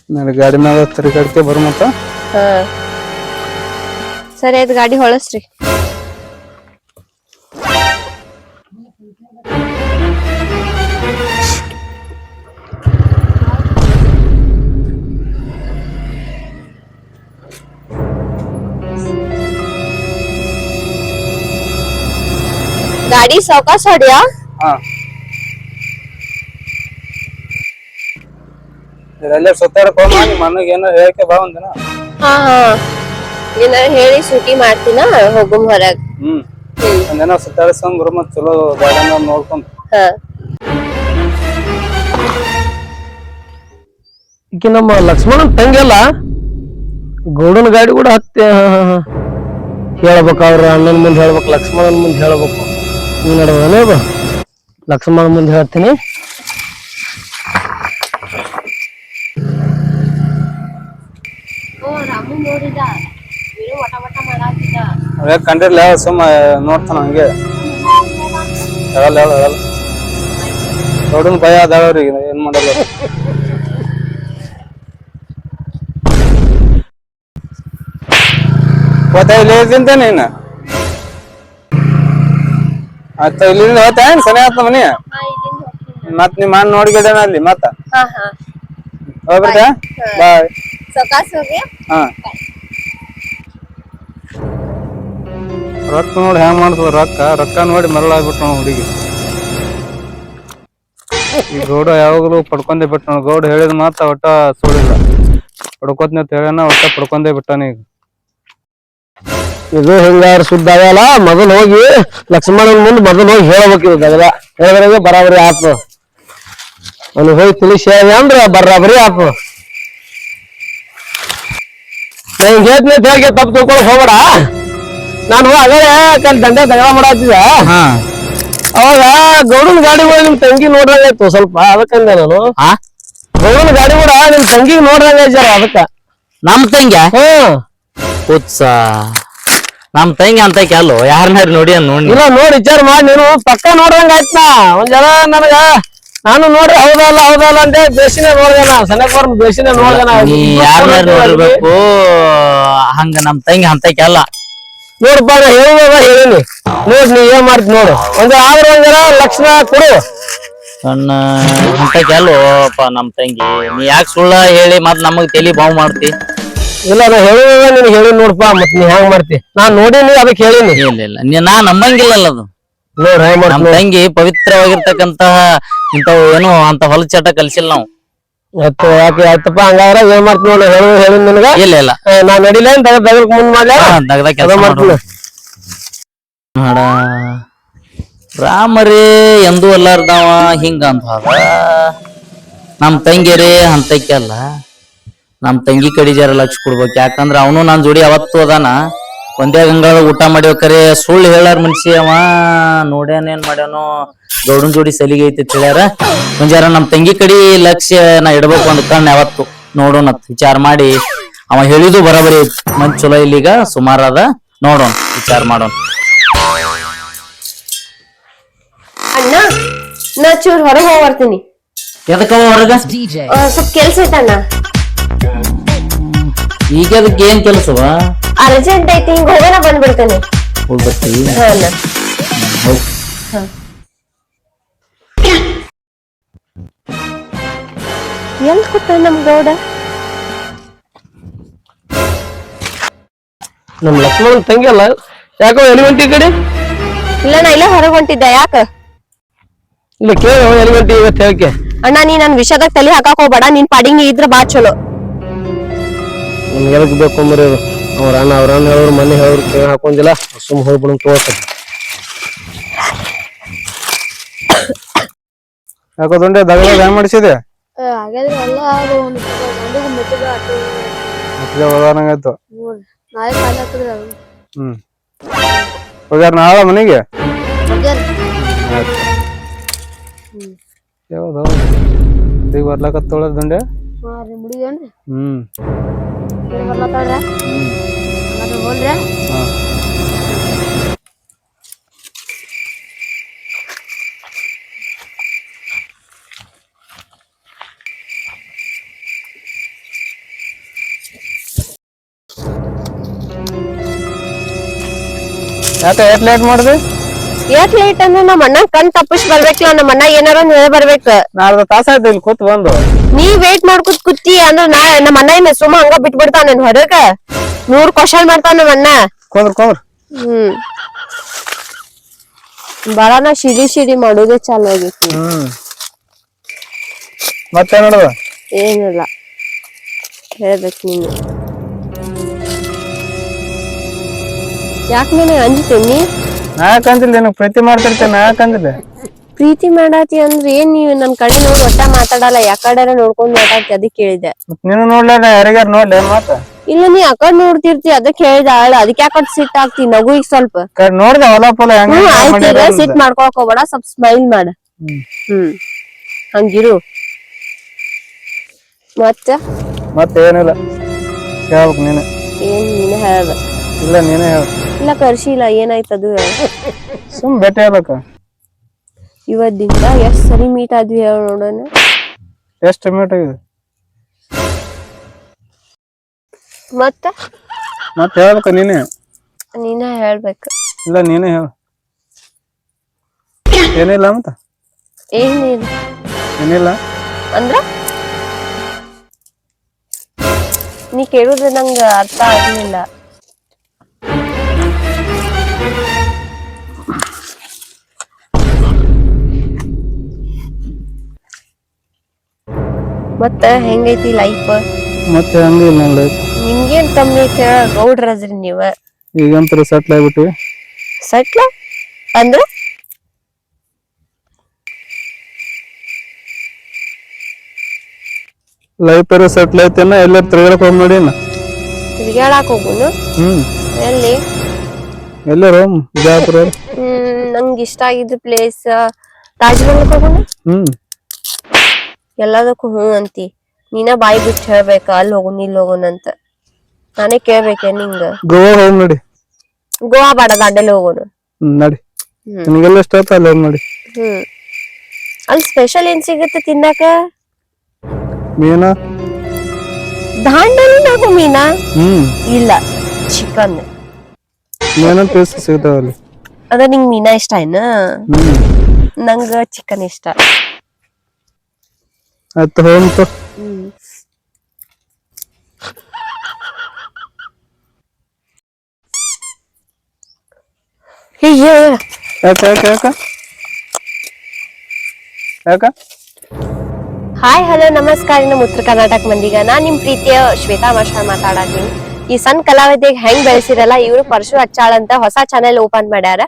ನಾಳೆ ಗಾಡಿ ಮ್ಯಾಗ ತಿರುಗಾಡ್ಕೆ ಬರು ಮತ್ತ ಹಾ ಸರಿ ಆಯ್ತು ಗಾಡಿ ಹೊಳಸ್ರಿ ಗಾಡಿ ಸಾವಕಾಶ ಹೊಡಿಯಾ ಹಾ ಇದೆಲ್ಲ ಸುತ್ತಾಡಕ್ ಹೋಗ ನಿಮ್ಮ ಮನೆಗೆ ಏನೋ ಹೇಳಕ್ಕೆ ಬಾ ಒಂದಿನ ಹಾ ಹಾ ಏನ ಹೇಳಿ ಸೂಟಿ ಮಾಡ್ತೀನ ಹೋಗುಮ್ ಹೊರಗ್ ಒಂದಿನ ಸುತ್ತಾಡ್ಸಂಗ್ ಬರು ಮತ್ ಚಲೋ ಗಾರ್ಡನ್ ನೋಡ್ಕೊಂಡ್ ಹಾ ಈಕಿ ನಮ್ಮ ಲಕ್ಷ್ಮಣನ್ ತಂಗಿ ಅಲ್ಲ ಗೌಡನ ಗಾಡಿ ಕೂಡ ಹತ್ತಿ ಹೇಳ್ಬೇಕು ಅವ್ರ ಅಣ್ಣನ ಮುಂದೆ ಹೇಳ್ಬೇಕು ಲಕ್ಷ್ಮಣನ್ ಮುಂದೆ ಹೇಳ್ಬೇಕು ಹಿಂಗ್ ನಡ್ದದ ಲಕ್ಷ್ಮಣನ್ ಮುಂದೆ ಹೇಳ್ತೀನಿ ರಾಮು ನೋಡಿದ ವಟ ವಟ ಮಾಡಾತಿದ್ದ ಅವೇ ಕಂಡಿರ್ಲ ಸುಮ್ಮ ನೋಡ್ತಾನ ಹಂಗೆ ಹೇಳಲ್ಲ ಗೌಡನ್ ಭಯ ಅದಾವ್ರಿಗೆ ಏನ್ ಮಾಡಲ್ಲ ಇಲ್ಲಿ ಇದ್ದಿಂತ ನೀನ್ ಆಯ್ತ ಇಲ್ಲಿಂದ ಹೋತ ಏನ್ ಸನಿ ಆತ ಮನಿ ಮತ್ ನಿಮ್ ಅಣ್ಣ ನೋಡ್ಗಿಡನ ಅಲ್ಲಿ ಮತ್ತ ಹೋಗ್ಬಿಡ್ತ ಬಾಯ್ ಸಕಾಸ್ ಹೋಗಿ ಹಾ ರೊಕ್ಕ ನೋಡಿ ಹ್ಯಾಂಗ ಮಾಡ್ತದ ರೊಕ್ಕ ನೋಡಿ ಮರಳಾಗ್ಬಿಟ್ಟು ನಾವು ಹುಡುಗಿ ಈ ಗೌಡ ಯಾವಾಗಲೂ ಪಡ್ಕೊಂಡೇ ಬಿಟ್ಟ ನಾವು ಗೌಡ ಹೇಳಿದ ಮಾತ್ರ ಒಟ್ಟ ಸುಳಿಲ್ಲ ಪಡ್ಕೋತ್ನ ಹೇಳನ ಒಟ್ಟ ಪಡ್ಕೊಂಡೇ ಬಿಟ್ಟಾನ ಈಗ ಇದು ಹಿಂಗಾರ ಸುದ್ದ ಆಗಲ್ಲ ಮೊದಲು ಹೋಗಿ ಲಕ್ಷ್ಮಣನ್ ಮುಂದೆ ಮೊದಲು ಹೋಗಿ ಹೇಳ್ಬೇಕು ದಗದ ಹೇಳಿದ್ರೆ ಬರಾಬರಿ ಆತು ಅವ್ನು ಹೋಗಿ ತಿಳಿಸಿ ಅಂದ್ರ ಬರಾಬರಿ ಆತು ನಾನು ಹೇಳ್ತೀನಿ ಹೇಗೆ ತಪ್ಪು ತಿಳ್ಕೊಳಕ್ ಹೋಗ್ಬೇಡ ನಾನು ಅದೇ ದಂಡೆ ದಗದ ಮಾಡಾತಿದ್ದೆ ಅವಾಗ ಗೌಡನ ಗಾಡಿ ಕೂಡ ನಿಮ್ ತಂಗಿ ನೋಡ್ರಂಗಾಯ್ತು ಸ್ವಲ್ಪ ಅದಕ್ಕಂದೆ ನಾನು ಗೌಡನ ಗಾಡಿ ಕೂಡ ನಿಮ್ ತಂಗಿ ನೋಡ್ರಂಗಾಯ್ತು ಅದಕ್ಕ ನಮ್ ತಂಗ್ಯ ಉತ್ಸ ನಮ್ ತಂಗಿ ಅಂತ ಕೆಲ್ಲು ಯಾರನ್ನಾರು ನೋಡಿ ನೋಡಿ ಇಲ್ಲ ನೋಡಿ ವಿಚಾರ ಮಾಡಿ ನೀನು ಪಕ್ಕ ನೋಡ್ರಂಗ ಆಯ್ತಾ ಒಂದ್ ಜನ ನನಗ ನಾನು ನೋಡ್ರಿ ಹೌದಲ್ಲ ಅಂತ ಬೇಸಿನೇ ನೋಡ್ದೇನ ಸಣ್ಣಕೋರ್ ಬೇಸಿನೇ ನೋಡ್ದೇನ ಯಾರನ್ನಾರು ನೋಡಿರ್ಬೇಕು ಹಂಗ ನಮ್ ತಂಗಿ ಅಂತ ಕೆಲ್ಲ ನೋಡಪ್ಪ ನಾ ಹೇಳಿನಿ ನೋಡ್ ನೀ ಏನ್ ಮಾಡ್ತಿ ನೋಡು ಆದ್ರೆ ಒಂದ್ ಜನ ಲಕ್ಷಣ ಕೊಡು ಸಣ್ಣ ಅಂತ ಕೆಲ್ಲೋಪ ನಮ್ ತಂಗಿ ನೀ ಯಾಕೆ ಸುಳ್ಳ ಹೇಳಿ ಮತ್ ನಮಗ್ ತಲಿ ಬಾವ್ ಮಾಡ್ತಿ ಇಲ್ಲ ನಾ ನಿನಗೆ ಹೇಳಿ ನೋಡಪ್ಪ ಮತ್ ನೀ ಹೆಂಗ್ ಮಾಡ್ತಿ ನಾನ್ ನೋಡಿನಿ ಅದಕ್ಕೆ ಹೇಳಿನಿ ಇಲ್ಲ ನಾ ನಂಬಂಗಿಲ್ಲಲ್ಲ ಅದು ನೋಡ್ ಹೆಂಗ್ ನಮ್ ಮಾಡ್ತಿ ತಂಗಿ ಪವಿತ್ರವಾಗಿರ್ತಕ್ಕಂತಹ ಇಂಥವು ಏನು ಅಂತ ಹೊಲದ ಚಟ ಕಲ್ಸಿಲ್ಲ ನಾವು ಯಾಕೆ ಆಯ್ತಪ್ಪ ಹಂಗಾದ್ರೆ ಏನ್ ಮಾಡ್ತೀನಿ ನೋಡಿ ಹೇಳಿ ನಿನಗ ಇಲ್ಲ ನಾ ನಡಿಲ್ಲ ದಗದಕ್ ಮುಂದ್ ದಗದ ಕೆಲಸ ಮಾಡ್ತೀನಿ ಮಾಡ ರಾಮರೇ ಎಂದೂ ಅಲ್ಲಾರ್ದವ ಹಿಂಗ ಅಂತ ನಮ್ ತಂಗಿಯರೇ ಅಂತಕ್ಕೆಲ್ಲ ನಮ್ ತಂಗಿ ಕಡಿ ಜರ ಲಕ್ಷ ಕೊಡ್ಬೇಕು ಯಾಕಂದ್ರ ಅವನು ನಾನ್ ಜೋಡಿ ಅವತ್ತು ಅದಾನ ಒಂದೇ ಗಂಗಾಳ ಊಟ ಮಾಡ್ಬೇಕರೆ ಸುಳ್ಳು ಹೇಳಾರ ಮನ್ಸಿ ಅವ ನೋಡ್ಯಾನೇನ್ ಮಾಡ್ಯಾನೋ ಗೌಡನ್ ಜೋಡಿ ಸಲಿಗೆ ಐತಿ ಹೇಳ್ಯಾರ ಒಂದ್ ಜರ ನಮ್ ತಂಗಿ ಕಡಿ ಲಕ್ಷ್ಯ ನಾ ಇಡ್ಬೇಕು ಅಂದ್ ಕಣ್ ಯಾವತ್ತು ನೋಡೋಣ ವಿಚಾರ ಮಾಡಿ ಅವ ಹೇಳಿದು ಬರಬರಿ ಮಂಚ್ ಚಲೋ ಇಲ್ಲಿಗ ಸುಮಾರ ಅದ ನೋಡೋಣ ವಿಚಾರ ಮಾಡೋಣ ಅಣ್ಣ ನಾ ಚೂರ್ ಹೊರಗೆ ಹೋಗಿ ಬರ್ತೀನಿ ಎದಕ್ಕವ ಹೊರಗ ಸ್ವಲ್ಪ ಕೆಲ್ಸ ಐತಣ್ಣ ಈಗ ಅದಕ್ಕೆ ಏನ್ ಕೆಲಸವ ಅರ್ಜೆಂಟ್ ಐತಿ ಹಿಂಗ್ ಹೋಗೋಣ ಬಂದ್ಬಿಡ್ತೇನೆ ಹೋಗ್ಬರ್ತೀವಿ ಎಲ್ ಕೂತ ನಮ್ ಗೌಡ ನಮ್ ಲಕ್ಷ್ಮಣನ್ ತಂಗಿ ಅಲ್ಲ ಯಾಕೋ ಎಲ್ಲಿ ಹೊಂಟಿ ಕಡೆ ಇಲ್ಲ ನಾ ಇಲ್ಲೇ ಹೊರಗೆ ಹೊಂಟಿದ್ದೆ ಯಾಕ ಇಲ್ಲ ಕೇಳ ಎಲ್ಲಿ ಹೊಂಟಿ ಇವತ್ತು ಹೇಳಕ್ಕೆ ಅಣ್ಣ ನೀ ನನ್ ವಿಷಯದಾಗ ತಲೆ ಹಾಕಾಕ್ ಹೋಗ್ಬೇಡ ನೀನ್ ಪಾಡಿಗೆ ನೀ ಇದ್ರ ಬಾ ಚಲೋ ನಮ್ಗೆ ಎದಕ್ ಬೇಕು ಅಂದ್ರಿ ಅವ್ರ ಅಣ್ಣ ಹೇಳೋರು ಮನೆ ಹೇಳೋರು ಕೇಳ ಹಾಕೊಂಡಿಲ್ಲ ಸುಮ್ ಹೋಗ್ಬಿಡ ತೋರ್ತ ಯಾಕೋದಂಡೆ ದಗದ ಹೆಂಗ್ ಮಾಡಿಸಿದೆ ಹೋದಾನಂಗಾಯ್ತು ಹೋಗ್ಯಾರ ನಾಳ ಮನೆಗೆ ಯಾವ್ದು ಈಗ ಬರ್ಲಾಕತ್ತೋಳ ದಂಡೆ ಯಾಕೆ ಎಷ್ಟ್ ಲೇಟ್ ಮಾಡಿದ್ರಿ? ಯಾಕ್ ಲೇಟ್ ಅಂದ್ರೆ ನಮ್ಮ ಅಣ್ಣ ಕಣ್ ತಪ್ಪಿಸ್ ಬರ್ಬೇಕಲ್ಲ, ನಮ್ಮ ಅಣ್ಣ ಏನಾರ ಒಂದ್ ಹೇಳಿ ಬರ್ಬೇಕ. ನಾ ಅರ್ಧ ತಾಸ ಆಯ್ತು ಇಲ್ಲಿ ಕೂತ್ ಬಂದು. ನೀ ವೇಟ್ ಮಾಡ್ಕೊತ್ ಕುತ್ತಿ ಅಂದ್ರ ನಮ್ಮ ಅಣ್ಣ ಏನ ಸುಮ್ಮ ಹಂಗ ಬಿಟ್ಬಿಡ್ತಾನ ನನ್ ಹೊರಗ 100 ಕ್ವಶನ್ ಮಾಡ್ತಾನ ನಮ್ಮ ಅಣ್ಣ. ಕುಂದ್ರ ಬಾಳನ ಸಿಡಿ ಮಾಡೋದೇ ಚಾಲು ಆಗೈತಿ. ಮತ್ತೆ ನೋಡುವ ಏನಿಲ್ಲ ಹೇಳ್ಬೇಕು ನೀನು. ಯಾಕೆ ನೀನು ಅಂಜಿತೇನಿ? ನಾಕಂದಿಲ್ಲ ನಿನಗ್ ಪ್ರೀತಿ ಮಾಡ್ತಿರ್ತೇನೆ. ನಾಕಂದಿಲ್ಲ ಪ್ರೀತಿ ಮಾಡಾತಿ ಅಂದ್ರೆ ಏನ್ ನೀವ್ ನನ್ ಕಡೆ ನೋಡಿ ಒಟ್ಟ ಮಾತಾಡಲ್ಲ, ಯಾಕಡೆ ನೋಡ್ಕೊಂಡ್ ಮಾತಾಡ್ತಿ ಅದಕ್ಕೆ ಕೇಳಿದೆ. ನೀನು ನೋಡ್ಲ ಯಾರಿಗಾರ ನೋಡ್ಲಿ ಮತ್ತ. ಇಲ್ಲ ನೀ ಆಕಡೆ ನೋಡ್ತಿರ್ತಿ ಅದಕ್ಕೆ ಹೇಳಿದ ಅದಕ್ಕೆ ಯಾಕಡೆ ಸಿಟ್ ಆಗ್ತಿ ನಗು ಈಗ ಸ್ವಲ್ಪ. ನೋಡ್ದೆ ಹೊಲ ಫಲ ಆಯ್ತು ಸಿಟ್ ಮಾಡ್ಕೊಳಕ್ ಹೋಗ್ಬೇಡ, ಸ್ವಲ್ಪ ಸ್ಮೈಲ್ ಮಾಡ. ಹಂಗಿರು. ಮತ್ತೆ ಏನಿಲ್ಲ ಹೇಳ್ಬೇಕು ನೀನೆ. ಏನ್ ನೀನೆ ಹೇಳ್ದ? ಇಲ್ಲ ನೀನೇ ಹೇಳ. ಇಲ್ಲ ಕರ್ಸಿಲ್ಲ ಏನಾಯ್ತದು? ಸುಮ್ ಭೇಟಿ ಆಗ್ಬೇಕ. ಇವತ್ತಿಂದ ಎಷ್ಟ್ ಸರಿ ಮೀಟ್ ಆದ್ವಿ ಹೇಳ ನೋಡೋಣ. ಎಷ್ಟು ಮೀಟ್ ಆಗಿದೆ? ಮತ್ತೆ ಹೇಳ್ಬೇಕ ನೀನೆ ಹೇಳ್ಬೇಕು. ಇಲ್ಲ ನೀನೇ ಹೇಳ. ಏನಿಲ್ಲ ಮತ್ತ ಏನಿಲ್ಲ ಅಂದ್ರ ನೀ ಕೇಳುದು ನಂಗ ಅರ್ಥ ಆಗ್ಲಿಲ್ಲ. ಮತ್ತ ಹೆಂಗೈತಿ ಲೈಫ್? ಮತ್ತೆ ಹಂಗಿಲ್ಲ ಲೈಫ್. ನಿಮ್ಗೇನ್ ಕಮ್ಮಿ ಐತಿ? ಗೌಡ್ರದ್ರಿ ನೀವ ಈಗಂತರ ಸೆಟ್ಲ್ ಆಗ್ಬಿಟ್ಟಿವಿ. ಸೆಟ್ಲ ಅಂದ್ರ ಲೈಫ್ ಸೆಟ್ಲ್ ಐತೇನ? ಎಲ್ಲ ತಿರ್ಗಾಡಕ್ ಹೋಗ್ ನೋಡಿ. ತಿರ್ಗಾಡಕ್ ಹೋಗುನು? ಎಲ್ಲಿ? ಎಲ್ಲರೂ ಬಿಜಾಪುರ. ನಂಗೆ ಇಷ್ಟ ಆಗಿದ್ದ ಪ್ಲೇಸ್ ತಾಜ್ಮಹಲ್ ಹೋಗುನು. ಎಲ್ಲದಕ್ಕೂ ಅಂತಿ ನೀನ ಬಾಯಿ ಬಿಟ್ಟು ಹೇಳ್ಬೇಕ ಅಲ್ಲಿ ಹೋಗುನ್ ಇಲ್ಲಿ ಹೋಗುನ್ ಅಂತ. ನಾನೇ ಕೇಳ್ಬೇಕೆ ನಿಂಗ? ಗೋವಾ ಹೋಗ್ ನೋಡಿ. ಗೋವಾ ಬೇಡ, ದಾಂಡೇಲಿ ಹೋಗೋನು ನಡಿ. ನಿನಗೆಲ್ಲ ಇಷ್ಟ ಆಯ್ತು ಅಲ್ಲಿ ಹೋಗ್ ನೋಡಿ. ಅಲ್ಲಿ ಸ್ಪೆಷಲ್ ಏನ್ ಸಿಗುತ್ತೆ ತಿನ್ನಕ? ಮೀನಾ? ದಾಂಡೇಲಿನಾಗು ಮೀನಾ? ಇಲ್ಲ, ಚಿಕನ್ ಮೀನ ಪೀಸ್ ಸಿಗ್ತಾವ ಅಲ್ಲಿ. ಅದ ನಿಂಗ್ ಮೀನಾ ಇಷ್ಟ ಏನ? ನಂಗ ಚಿಕನ್ ಇಷ್ಟ. ಆಯ್ತು ಹೋಗ್ತು. ಹಾಯ್ ಹಲೋ ನಮಸ್ಕಾರ. ನಮ್ಮ ಉತ್ತರ ಕರ್ನಾಟಕ ಮಂದಿಗ ನಾನ್ ನಿಮ್ ಪ್ರೀತಿಯ ಶ್ವೇತಾ ಮಶಾಳ್ ಮಾತಾಡತೀನಿ. ಈ ಸಣ್ಣ ಕಲಾವಿದೆಗೆ ಹೆಂಗ್ ಬೆಳೆಸಿರಲ್ಲ ಇವ್ರು ಪರಶು ಹಚ್ಚಾಳ್ ಅಂತ ಹೊಸ ಚಾನೆಲ್ ಓಪನ್ ಮಾಡ್ಯಾರ.